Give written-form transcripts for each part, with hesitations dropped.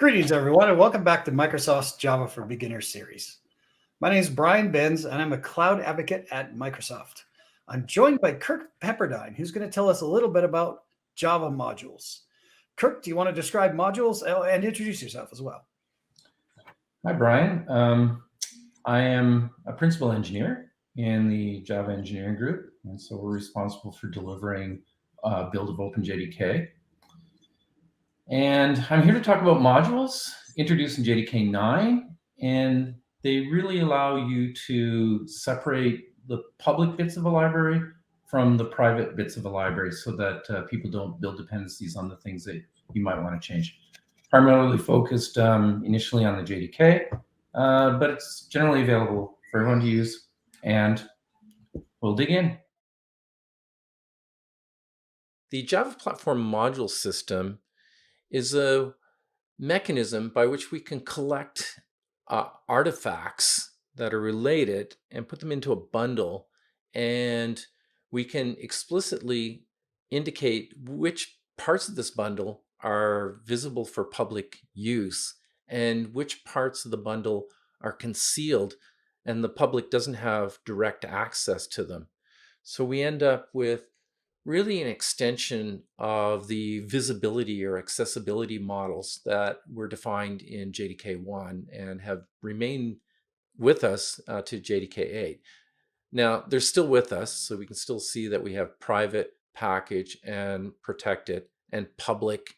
Greetings, everyone, and welcome back to Microsoft's Java for Beginners series. My name is Brian Benz, and I'm a cloud advocate at Microsoft. I'm joined by Kirk Pepperdine, who's going to tell us a little bit about Java modules. Kirk, do you want to describe modules and introduce yourself as well? Hi, Brian. I am a principal engineer in the Java engineering group, and so we're responsible for delivering build of OpenJDK. And I'm here to talk about modules introduced in JDK 9, and they really allow you to separate the public bits of a library from the private bits of a library so that people don't build dependencies on the things that you might want to change. Primarily focused initially on the JDK, but it's generally available for everyone to use, and we'll dig in. The Java Platform Module System is a mechanism by which we can collect artifacts that are related and put them into a bundle, and we can explicitly indicate which parts of this bundle are visible for public use and which parts of the bundle are concealed and the public doesn't have direct access to them. So we end up with really an extension of the visibility or accessibility models that were defined in JDK 1 and have remained with us to JDK 8. Now, they're still with us, so we can still see that we have private, package, and protected, and public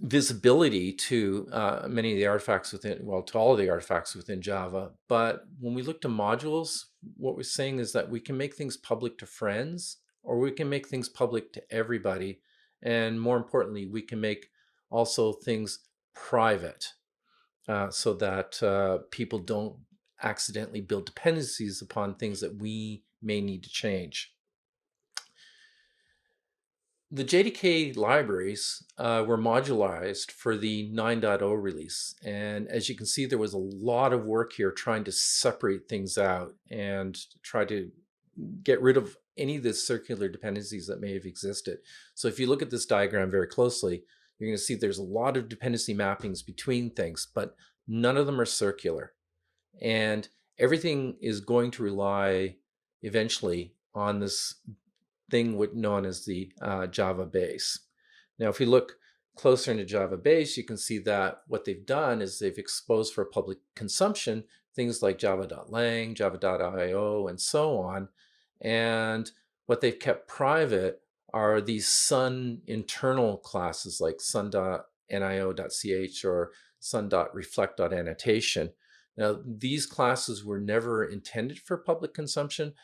visibility to many of the artifacts within, well, to all of the artifacts within Java. But when we look to modules, what we're saying is that we can make things public to friends, or we can make things public to everybody. And more importantly, we can make also things private so that people don't accidentally build dependencies upon things that we may need to change. The JDK libraries were modularized for the 9.0 release. And as you can see, there was a lot of work here trying to separate things out and try to get rid of any of the circular dependencies that may have existed. So if you look at this diagram very closely, you're going to see there's a lot of dependency mappings between things, but none of them are circular. And everything is going to rely eventually on this thing known as the Java base. Now, if we look closer into Java base, you can see that what they've done is they've exposed for public consumption things like java.lang, java.io, and so on. And what they've kept private are these Sun internal classes like sun.nio.ch or sun.reflect.annotation. Now, these classes were never intended for public consumption,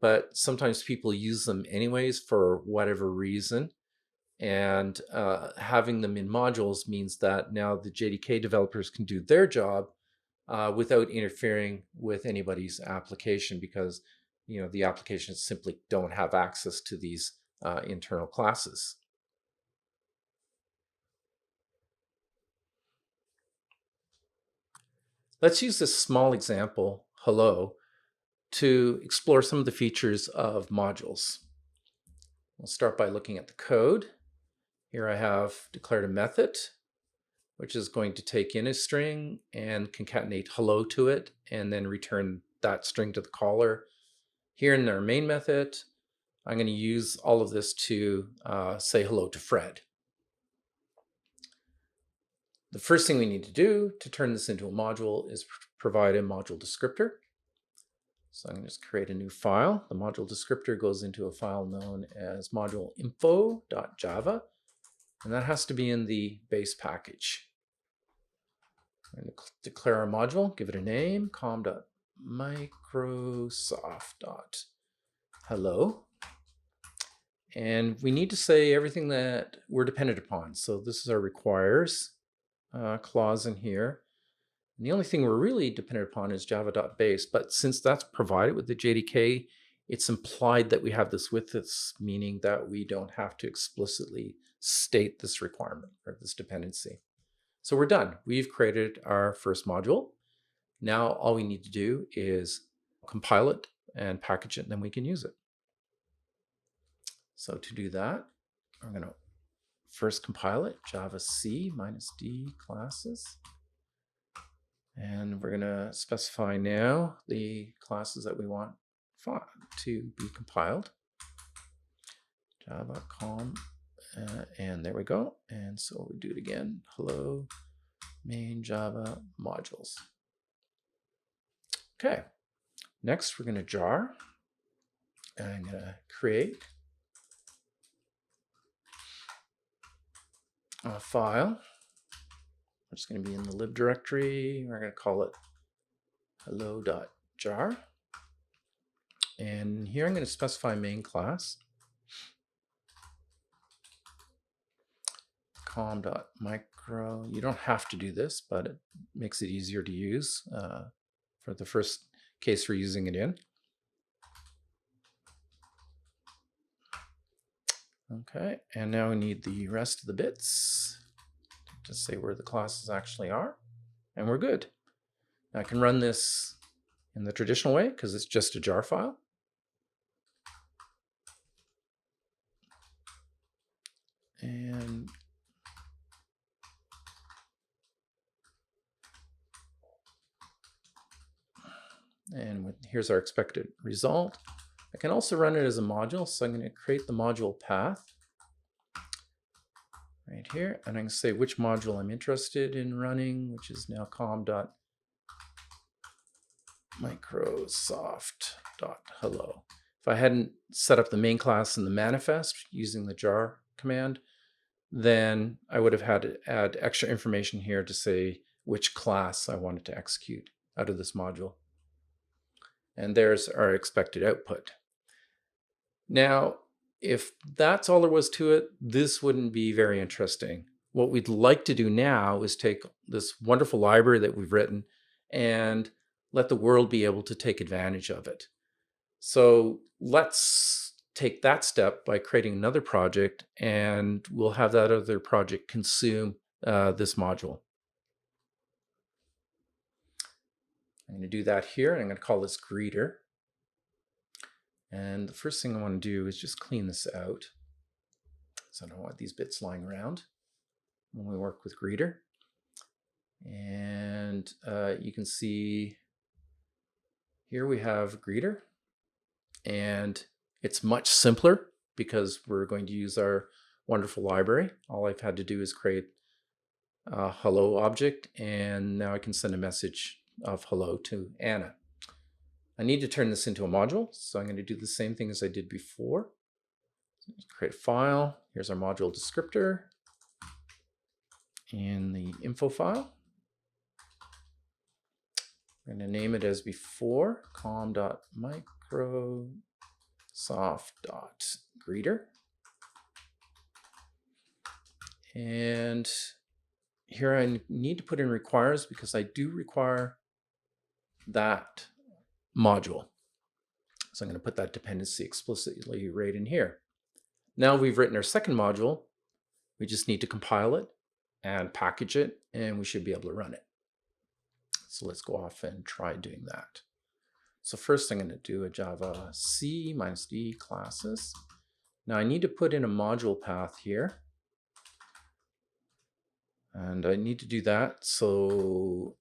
but sometimes people use them anyways for whatever reason. And having them in modules means that now the JDK developers can do their job without interfering with anybody's application, because the applications simply don't have access to these internal classes. Let's use this small example, hello, to explore some of the features of modules. We'll start by looking at the code. Here I have declared a method, which is going to take in a string and concatenate hello to it, and then return that string to the caller. Here in our main method, I'm going to use all of this to say hello to Fred. The first thing we need to do to turn this into a module is provide a module descriptor. So I'm going to just create a new file. The module descriptor goes into a file known as moduleinfo.java, and that has to be in the base package. I'm going to declare a module, give it a name, com.microsoft.hello. And we need to say everything that we're dependent upon. So this is our requires clause in here. And the only thing we're really dependent upon is java.base, but since that's provided with the JDK, it's implied that we have this with us, meaning that we don't have to explicitly state this requirement or this dependency. So we're done. We've created our first module. Now all we need to do is compile it and package it, and then we can use it. So to do that, I'm going to first compile it, Java C -D classes. And we're going to specify now the classes that we want to be compiled. Java com, and there we go. And so we do it again. Hello, main Java modules. Okay, next we're going to jar. And I'm going to create a file. It's going to be in the lib directory. We're going to call it hello.jar. And here I'm going to specify main class. com.micro. You don't have to do this, but it makes it easier to use for the first case we're using it in. Okay, and now we need the rest of the bits to say where the classes actually are, and we're good. Now I can run this in the traditional way because it's just a jar file. And here's our expected result. I can also run it as a module, so I'm going to create the module path right here, and I'm going to say which module I'm interested in running, which is now com.microsoft.hello. If I hadn't set up the main class in the manifest using the jar command, then I would have had to add extra information here to say which class I wanted to execute out of this module. And there's our expected output. Now, if that's all there was to it, this wouldn't be very interesting. What we'd like to do now is take this wonderful library that we've written and let the world be able to take advantage of it. So let's take that step by creating another project, and we'll have that other project consume this module. I'm going to do that here, and I'm going to call this greeter. And the first thing I want to do is just clean this out, so I don't want these bits lying around when we work with greeter. And you can see here we have greeter, and it's much simpler because we're going to use our wonderful library. All I've had to do is create a hello object, and now I can send a message of hello to Anna. I need to turn this into a module, so I'm going to do the same thing as I did before. Create a file. Here's our module descriptor in the info file. I'm going to name it as before, com.microsoft.greeter. And here I need to put in requires because I do require that module. So I'm going to put that dependency explicitly right in here. Now we've written our second module. We just need to compile it and package it, and we should be able to run it. So let's go off and try doing that. So first I'm going to do a Java C -D classes. Now I need to put in a module path here. And I need to do that so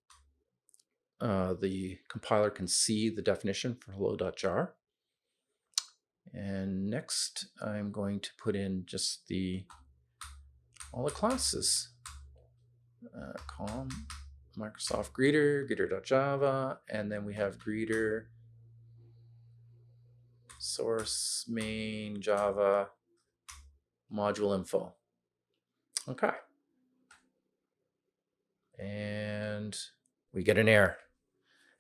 the compiler can see the definition for hello.jar. And next I'm going to put in just all the classes. Com Microsoft greeter, greeter.java, and then we have greeter source main Java module info. Okay. And we get an error.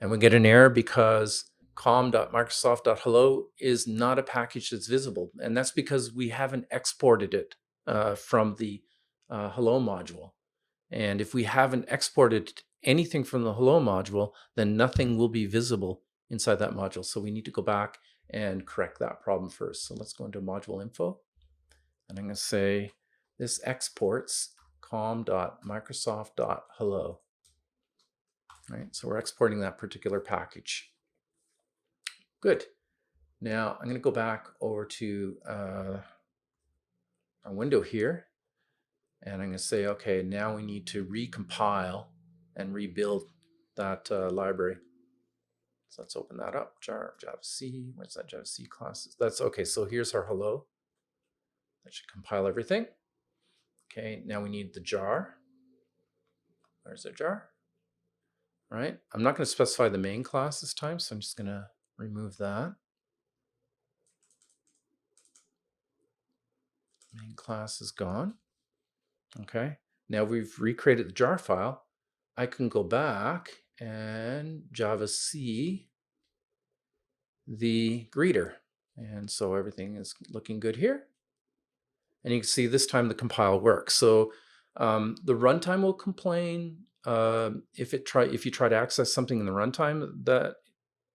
And we get an error because com.microsoft.hello is not a package that's visible. And that's because we haven't exported it from the hello module. And if we haven't exported anything from the hello module, then nothing will be visible inside that module. So we need to go back and correct that problem first. So let's go into module info. And I'm going to say this exports com.microsoft.hello. Right, so we're exporting that particular package. Good. Now I'm going to go back over to our window here, And I'm going to say, okay, now we need to recompile and rebuild that library. So let's open that up. Jar, Java C. Where's that Java C classes? That's okay. So here's our hello. That should compile everything. Okay, now we need the jar. Where's the jar? All right. I'm not going to specify the main class this time, so I'm just going to remove that. Main class is gone. Okay. Now we've recreated the jar file. I can go back and Java C the greeter. And so everything is looking good here. And you can see this time the compile works. So the runtime will complain if you try to access something in the runtime that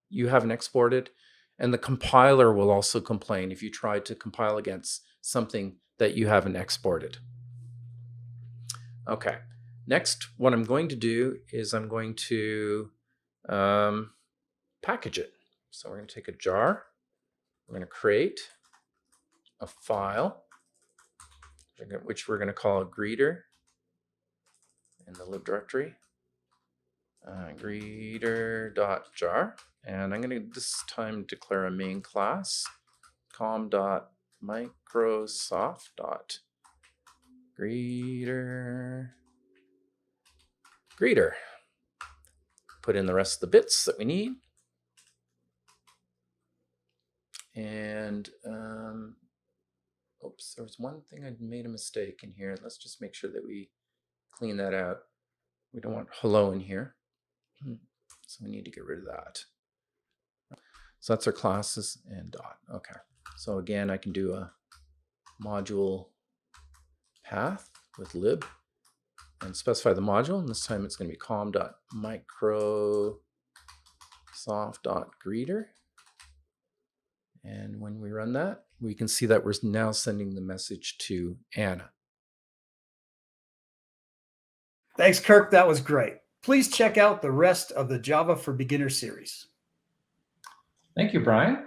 you haven't exported, and the compiler will also complain if you try to compile against something that you haven't exported. Okay, next what I'm going to do is I'm going to package it. So we're going to take a jar, we're going to create a file, which we're going to call a greeter in the lib directory, greeter.jar. And I'm going to this time declare a main class, com.microsoft.greeter. Put in the rest of the bits that we need. And oops, there was one thing I made a mistake in here. Let's just make sure that we clean that out. We don't want hello in here. So we need to get rid of that. So that's our classes and dot. Okay. So again, I can do a module path with lib and specify the module. And this time it's going to be com.microsoft.greeter. And when we run that, we can see that we're now sending the message to Anna. Thanks, Kirk. That was great. Please check out the rest of the Java for Beginners series. Thank you, Brian.